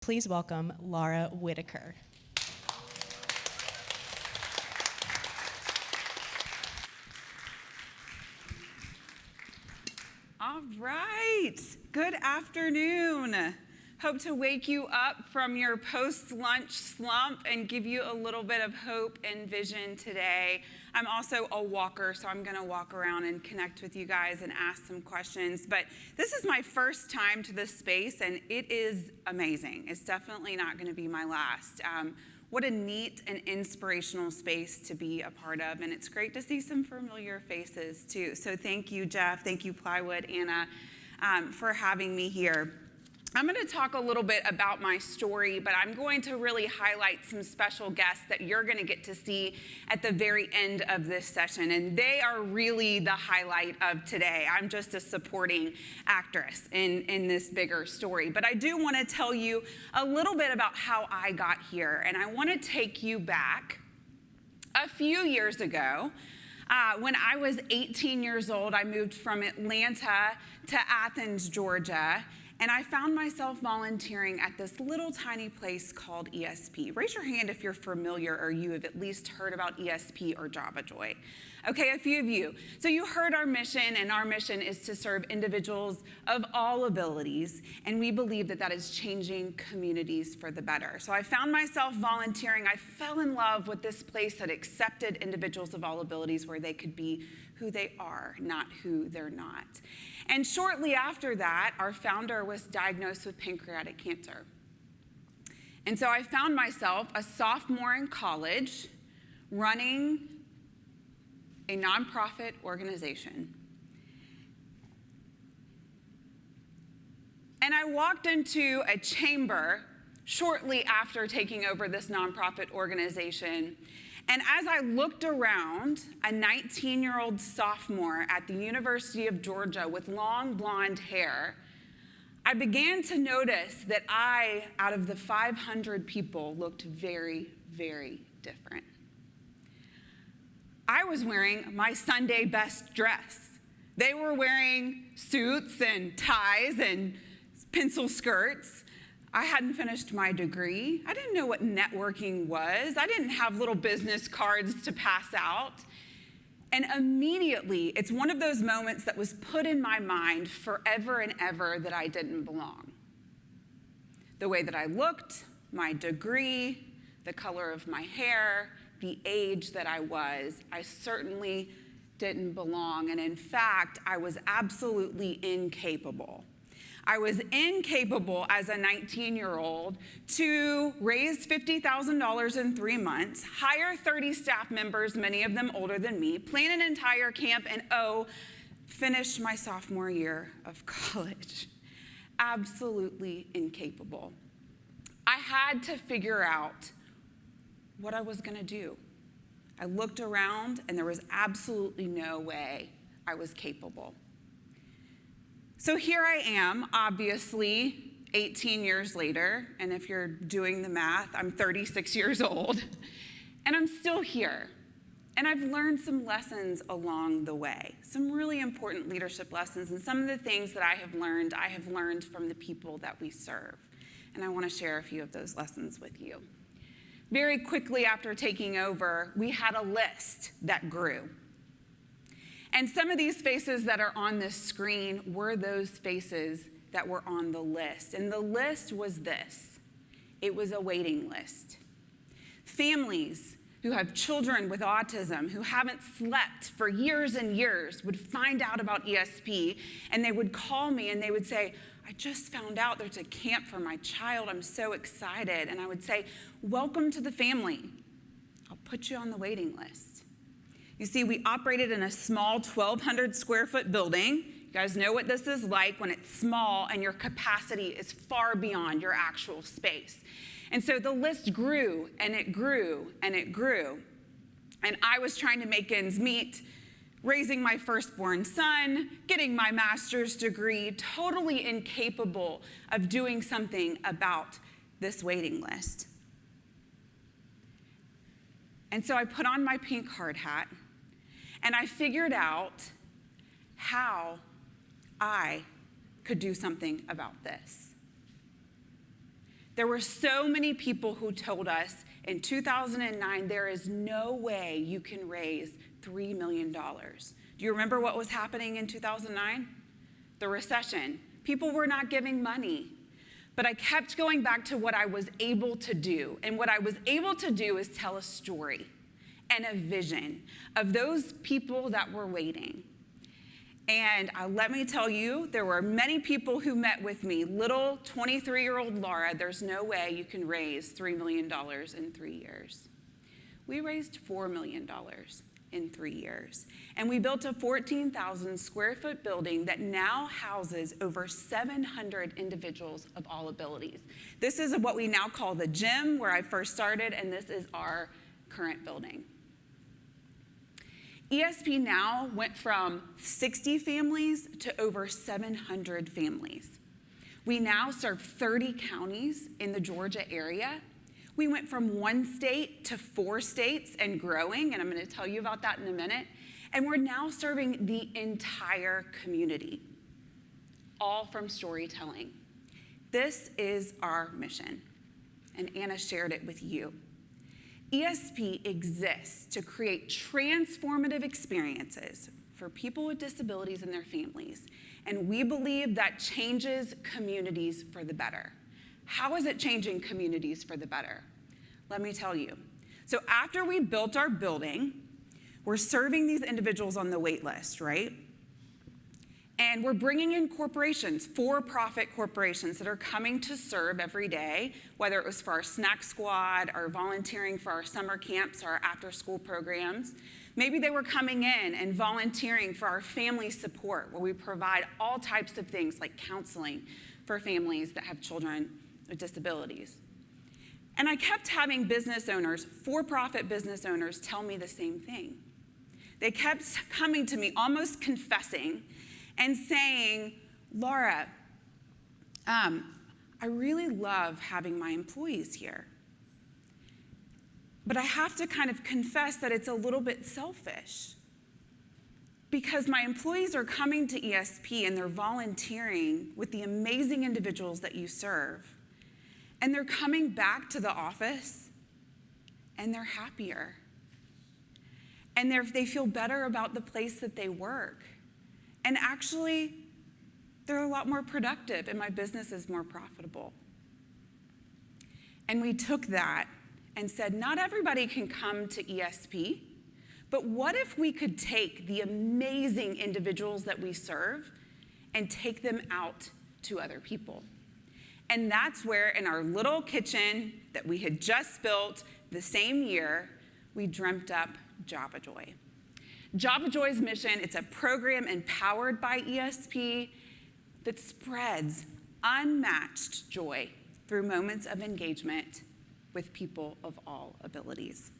Please welcome Laura Whitaker. All right, good afternoon. Hope to wake you up from your post-lunch slump and give you a little bit of hope and vision today. I'm also a walker, so I'm gonna walk around and connect with you guys and ask some questions. But this is my first time to this space, and it is amazing. It's definitely not gonna be my last. What a neat and inspirational space to be a part of, and it's great to see some familiar faces too. So thank you, Jeff, thank you, Plywood, Anna, for having me here. I'm going to talk a little bit about my story, but I'm going to really highlight some special guests that you're going to get to see at the very end of this session, and they are really the highlight of today. I'm just a supporting actress in this bigger story, but I do want to tell you a little bit about how I got here, and I want to take you back a few years ago. When I was 18 years old, I moved from Atlanta to Athens, Georgia, and I found myself volunteering at this little tiny place called ESP. Raise your hand if you're familiar or you have at least heard about ESP or Jabba Joy. Okay, a few of you. So you heard our mission, and our mission is to serve individuals of all abilities, and we believe that that is changing communities for the better. So I found myself volunteering. I fell in love with this place that accepted individuals of all abilities where they could be who they are, not who they're not. And shortly after that, our founder was diagnosed with pancreatic cancer. And so I found myself a sophomore in college running a nonprofit organization. And I walked into a chamber shortly after taking over this nonprofit organization. And as I looked around, a 19-year-old sophomore at the University of Georgia with long blonde hair, I began to notice that I, out of the 500 people, looked very, very different. I was wearing my Sunday best dress. They were wearing suits and ties and pencil skirts. I hadn't finished my degree. I didn't know what networking was. I didn't have little business cards to pass out. And immediately, it's one of those moments that was put in my mind forever and ever that I didn't belong. The way that I looked, my degree, the color of my hair, the age that I certainly didn't belong. And in fact, I was absolutely incapable. I was incapable as a 19-year-old to raise $50,000 in 3 months, hire 30 staff members, many of them older than me, plan an entire camp, and finish my sophomore year of college. Absolutely incapable. I had to figure out what I was going to do. I looked around, and there was absolutely no way I was capable. So here I am, obviously, 18 years later, and if you're doing the math, I'm 36 years old, and I'm still here. And I've learned some lessons along the way, some really important leadership lessons, and some of the things that I have learned from the people that we serve. And I want to share a few of those lessons with you. Very quickly after taking over, we had a list that grew. And some of these faces that are on this screen were those faces that were on the list. And the list was this. It was a waiting list. Families who have children with autism, who haven't slept for years and years, would find out about ESP, and they would call me and they would say, I just found out there's a camp for my child. I'm so excited. And I would say, welcome to the family. I'll put you on the waiting list. You see, we operated in a small 1,200 square foot building. You guys know what this is like when it's small and your capacity is far beyond your actual space. And so the list grew and it grew and it grew. And I was trying to make ends meet, raising my firstborn son, getting my master's degree, totally incapable of doing something about this waiting list. And so I put on my pink hard hat, and I figured out how I could do something about this. There were so many people who told us in 2009, there is no way you can raise $3 million. Do you remember what was happening in 2009? The recession. People were not giving money. But I kept going back to what I was able to do. And what I was able to do is tell a story and a vision of those people that were waiting. And let me tell you, there were many people who met with me. Little 23-year-old Laura, there's no way you can raise $3 million in 3 years. We raised $4 million in 3 years. And we built a 14,000 square foot building that now houses over 700 individuals of all abilities. This is what we now call the gym where I first started, and this is our current building. ESP now went from 60 families to over 700 families. We now serve 30 counties in the Georgia area. We went from 1 state to 4 states and growing, and I'm going to tell you about that in a minute. And we're now serving the entire community, all from storytelling. This is our mission, and Anna shared it with you. ESP exists to create transformative experiences for people with disabilities and their families, and we believe that changes communities for the better. How is it changing communities for the better? Let me tell you. So after we built our building, we're serving these individuals on the wait list, right? And we're bringing in corporations, for-profit corporations that are coming to serve every day, whether it was for our snack squad or volunteering for our summer camps or our after-school programs. Maybe they were coming in and volunteering for our family support, where we provide all types of things like counseling for families that have children with disabilities. And I kept having business owners, for-profit business owners, tell me the same thing. They kept coming to me, almost confessing, and saying, Laura, I really love having my employees here. But I have to kind of confess that it's a little bit selfish, because my employees are coming to ESP and they're volunteering with the amazing individuals that you serve. And they're coming back to the office and they're happier. And they feel better about the place that they work. And actually, they're a lot more productive and my business is more profitable. And we took that and said, not everybody can come to ESP, but what if we could take the amazing individuals that we serve and take them out to other people? And that's where, in our little kitchen that we had just built the same year, we dreamt up Jabba Joy. Jabba Joy's mission, it's a program empowered by ESP that spreads unmatched joy through moments of engagement with people of all abilities.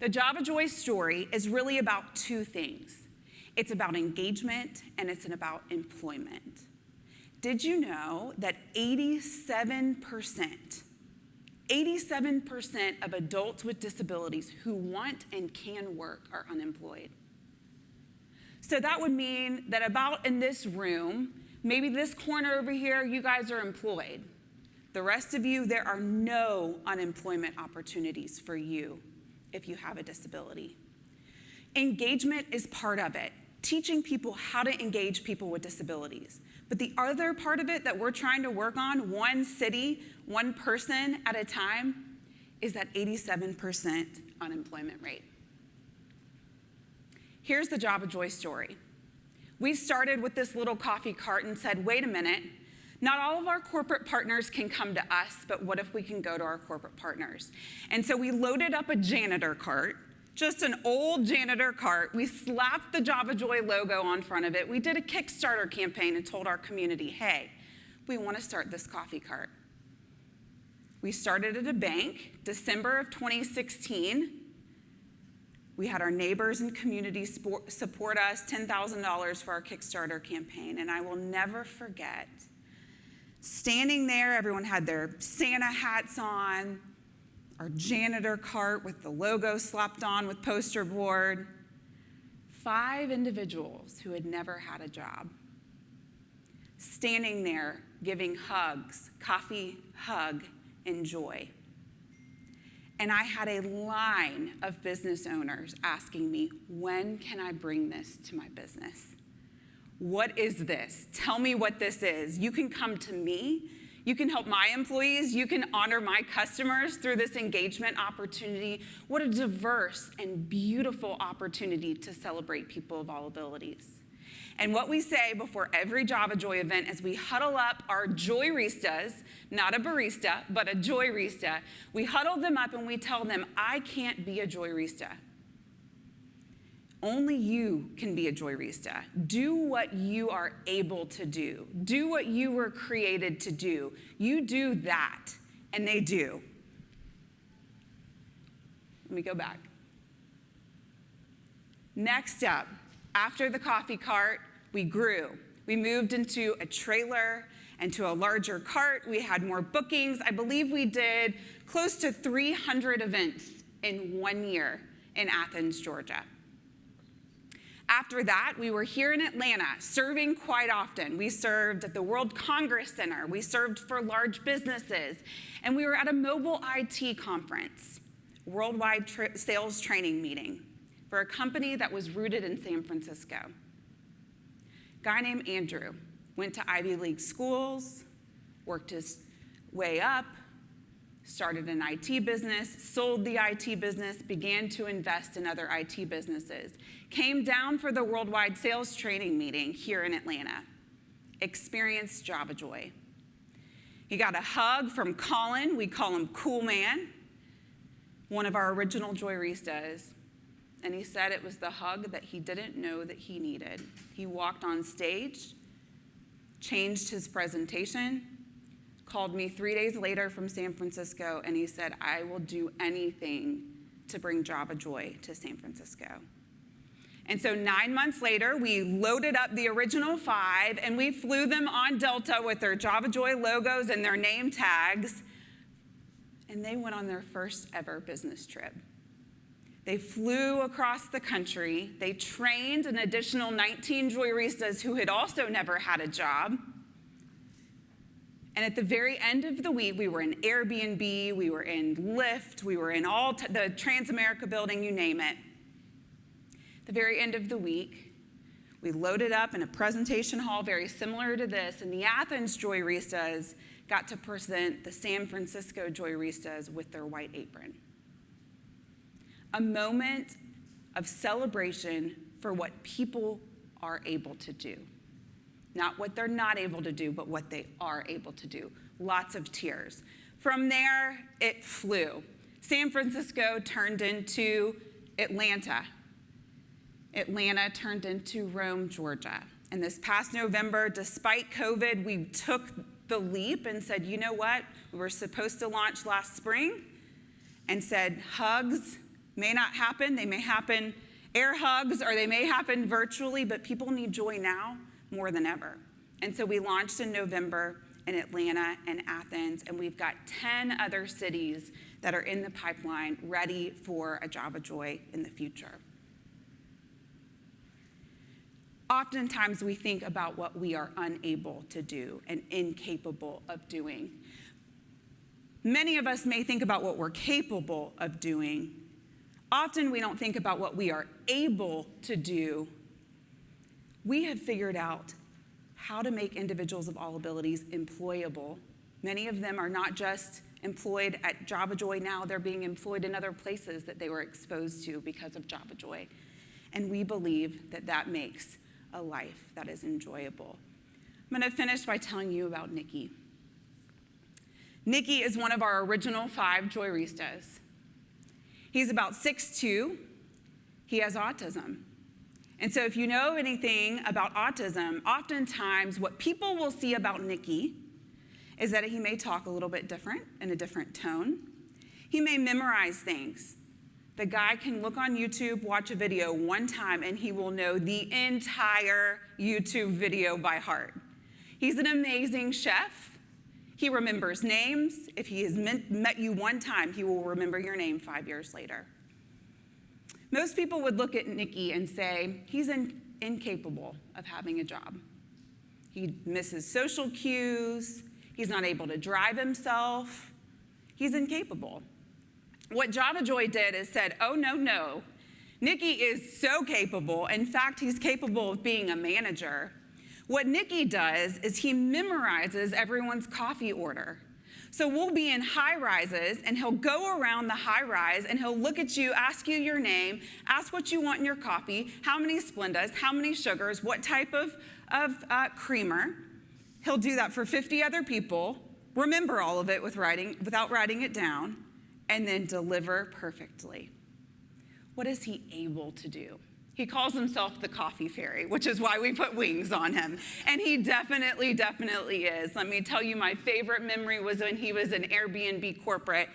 The Jabba Joy Story is really about 2 things. It's about engagement and it's about employment. Did you know that 87% of adults with disabilities who want and can work are unemployed? So that would mean that about in this room, maybe this corner over here, you guys are employed. The rest of you, there are no unemployment opportunities for you if you have a disability. Engagement is part of it, teaching people how to engage people with disabilities. But the other part of it that we're trying to work on, one city, one person at a time, is that 87% unemployment rate. Here's the Jabba Joy story. We started with this little coffee cart and said, wait a minute, not all of our corporate partners can come to us, but what if we can go to our corporate partners? And so we loaded up a janitor cart, just an old janitor cart. We slapped the Jabba Joy logo on front of it. We did a Kickstarter campaign and told our community, hey, we want to start this coffee cart. We started at a bank, December of 2016. We had our neighbors and community support us, $10,000 for our Kickstarter campaign. And I will never forget standing there, everyone had their Santa hats on, our janitor cart with the logo slapped on with poster board. 5 individuals who had never had a job, standing there giving hugs, coffee, hug, and joy. And I had a line of business owners asking me, when can I bring this to my business? What is this? Tell me what this is. You can come to me. You can help my employees. You can honor my customers through this engagement opportunity. What a diverse and beautiful opportunity to celebrate people of all abilities. And what we say before every Jabba Joy event is we huddle up our Joyristas, not a barista, but a Joyrista. We huddle them up and we tell them, I can't be a Joyrista. Only you can be a Joyrista. Do what you are able to do. Do what you were created to do. You do that, and they do. Let me go back. Next up, after the coffee cart, we grew. We moved into a trailer and to a larger cart. We had more bookings. I believe we did close to 300 events in 1 year in Athens, Georgia. After that, we were here in Atlanta, serving quite often. We served at the World Congress Center. We served for large businesses. And we were at a mobile IT conference, worldwide sales training meeting, for a company that was rooted in San Francisco. A guy named Andrew went to Ivy League schools, worked his way up, started an IT business, sold the IT business, began to invest in other IT businesses, came down for the worldwide sales training meeting here in Atlanta, experienced Jabba Joy. He got a hug from Colin, we call him Cool Man, one of our original Joyristas, and he said it was the hug that he didn't know that he needed. He walked on stage, changed his presentation, called me 3 days later from San Francisco, and he said, I will do anything to bring Jabba Joy to San Francisco. And so 9 months later, we loaded up the original 5, and we flew them on Delta with their Jabba Joy logos and their name tags, and they went on their first ever business trip. They flew across the country. They trained an additional 19 Joyristas who had also never had a job. And at the very end of the week, we were in Airbnb, we were in Lyft, we were in the Transamerica building, you name it. At the very end of the week, we loaded up in a presentation hall very similar to this, and the Athens Joyristas got to present the San Francisco Joyristas with their white apron. A moment of celebration for what people are able to do. Not what they're not able to do, but what they are able to do. Lots of tears. From there, it flew. San Francisco turned into Atlanta. Atlanta turned into Rome, Georgia. And this past November, despite COVID, we took the leap and said, you know what? We were supposed to launch last spring and said, hugs may not happen. They may happen air hugs or they may happen virtually, but people need joy now more than ever. And so we launched in November in Atlanta and Athens, and we've got 10 other cities that are in the pipeline ready for a Jabba Joy in the future. Oftentimes we think about what we are unable to do and incapable of doing. Many of us may think about what we're capable of doing. Often we don't think about what we are able to do. We have figured out how to make individuals of all abilities employable. Many of them are not just employed at Jabba Joy now, they're being employed in other places that they were exposed to because of Jabba Joy. And we believe that that makes a life that is enjoyable. I'm going to finish by telling you about Nikki. Nikki is one of our original 5 Joyristas. He's about 6'2". He has autism. And so if you know anything about autism, oftentimes what people will see about Nikki is that he may talk a little bit different in a different tone. He may memorize things. The guy can look on YouTube, watch a video one time, and he will know the entire YouTube video by heart. He's an amazing chef. He remembers names. If he has met you one time, he will remember your name 5 years later. Most people would look at Nikki and say, he's incapable of having a job. He misses social cues. He's not able to drive himself. He's incapable. What Jabba Joy did is said, oh, no, no. Nikki is so capable. In fact, he's capable of being a manager. What Nikki does is he memorizes everyone's coffee order. So we'll be in high rises, and he'll go around the high rise, and he'll look at you, ask you your name, ask what you want in your coffee, how many Splendas, how many sugars, what type of creamer. He'll do that for 50 other people, remember all of it without writing it down, and then deliver perfectly. What is he able to do? He calls himself the coffee fairy, which is why we put wings on him. And he definitely is. Let me tell you, my favorite memory was when he was an Airbnb corporate.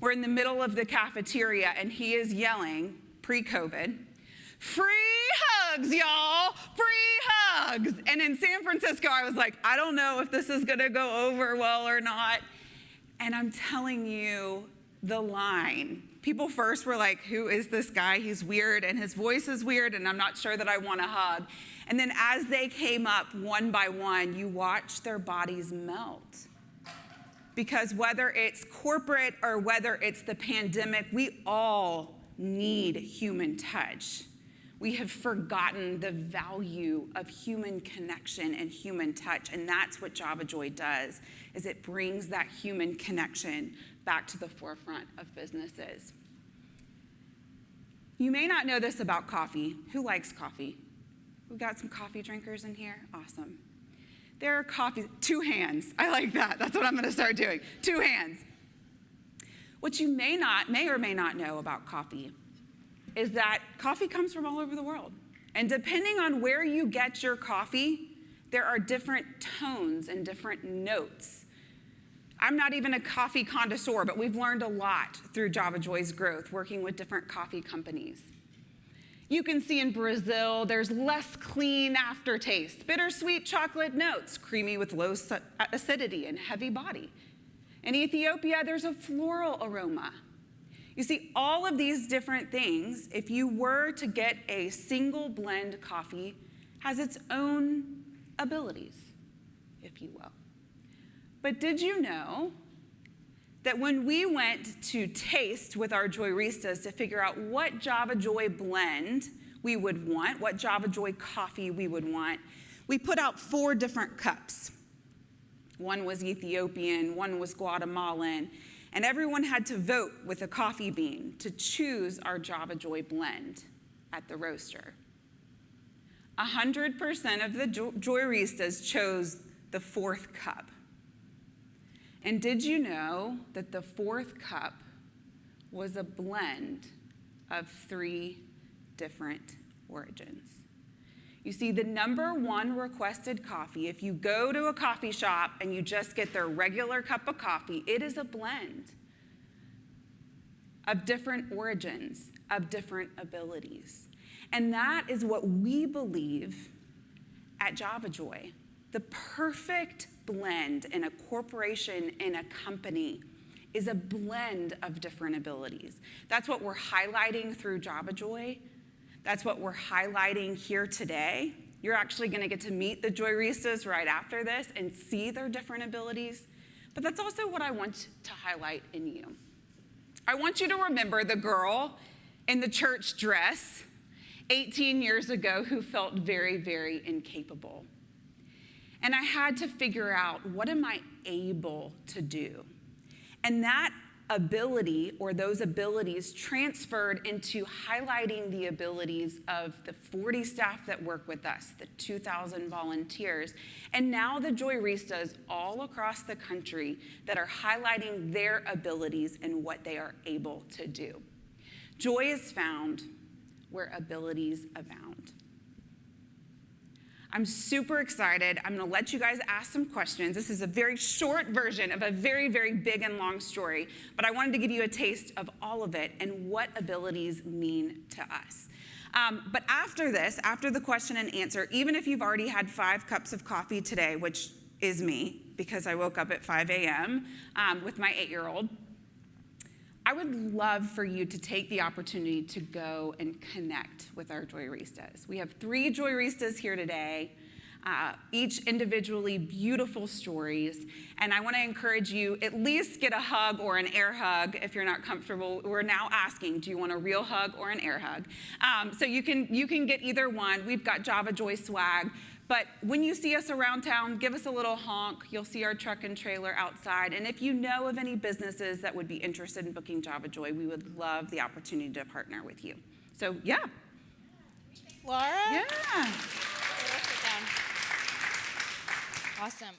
We're in the middle of the cafeteria, and he is yelling, pre-COVID, free hugs, y'all, free hugs. And in San Francisco, I was like, I don't know if this is gonna go over well or not. And I'm telling you, the line, people first were like, who is this guy? He's weird, and his voice is weird, and I'm not sure that I want a hug. And then as they came up one by one, you watch their bodies melt. Because whether it's corporate or whether it's the pandemic, we all need human touch. We have forgotten the value of human connection and human touch, and that's what Jabba Joy does, is it brings that human connection back to the forefront of businesses. You may not know this about coffee. Who likes coffee? We've got some coffee drinkers in here. Awesome. There are coffee, 2 hands. I like that. That's what I'm going to start doing. 2 hands. What you may or may not know about coffee is that coffee comes from all over the world. And depending on where you get your coffee, there are different tones and different notes. I'm not even a coffee connoisseur, but we've learned a lot through Jabba Joy's growth, working with different coffee companies. You can see in Brazil, there's less clean aftertaste, bittersweet chocolate notes, creamy with low acidity and heavy body. In Ethiopia, there's a floral aroma. You see, all of these different things, if you were to get a single blend coffee, has its own abilities, if you will. But did you know that when we went to taste with our Joyristas to figure out what Jabba Joy blend we would want, what Jabba Joy coffee we would want, we put out 4 different cups. One was Ethiopian, one was Guatemalan, and everyone had to vote with a coffee bean to choose our Jabba Joy blend at the roaster. 100% of the Joyristas chose the 4th cup. And did you know that the 4th cup was a blend of 3 different origins? You see, the #1 requested coffee, if you go to a coffee shop and you just get their regular cup of coffee, it is a blend of different origins, of different abilities. And that is what we believe at Jabba Joy. The perfect blend in a corporation, in a company, is a blend of different abilities. That's what we're highlighting through Jabba Joy. That's what we're highlighting here today. You're actually going to get to meet the Joyristas right after this and see their different abilities. But that's also what I want to highlight in you. I want you to remember the girl in the church dress 18 years ago who felt very, very incapable. And I had to figure out, what am I able to do? And that ability, or those abilities, transferred into highlighting the abilities of the 40 staff that work with us, the 2,000 volunteers, and now the Joyristas all across the country that are highlighting their abilities and what they are able to do. Joy is found where abilities abound. I'm super excited. I'm going to let you guys ask some questions. This is a very short version of a very, very big and long story, but I wanted to give you a taste of all of it and what abilities mean to us. But after this, after the question and answer, even if you've already had 5 cups of coffee today, which is me because I woke up at 5 a.m. With my 8-year-old, I would love for you to take the opportunity to go and connect with our Joyristas. We have 3 Joyristas here today. each individually beautiful stories. And I want to encourage you, at least get a hug or an air hug if you're not comfortable. We're now asking, do you want a real hug or an air hug? So you can get either one. We've got Jabba Joy swag. But when you see us around town, give us a little honk. You'll see our truck and trailer outside. And if you know of any businesses that would be interested in booking Jabba Joy, we would love the opportunity to partner with you. So, yeah. Laura? Yeah. Let's sit down. Awesome.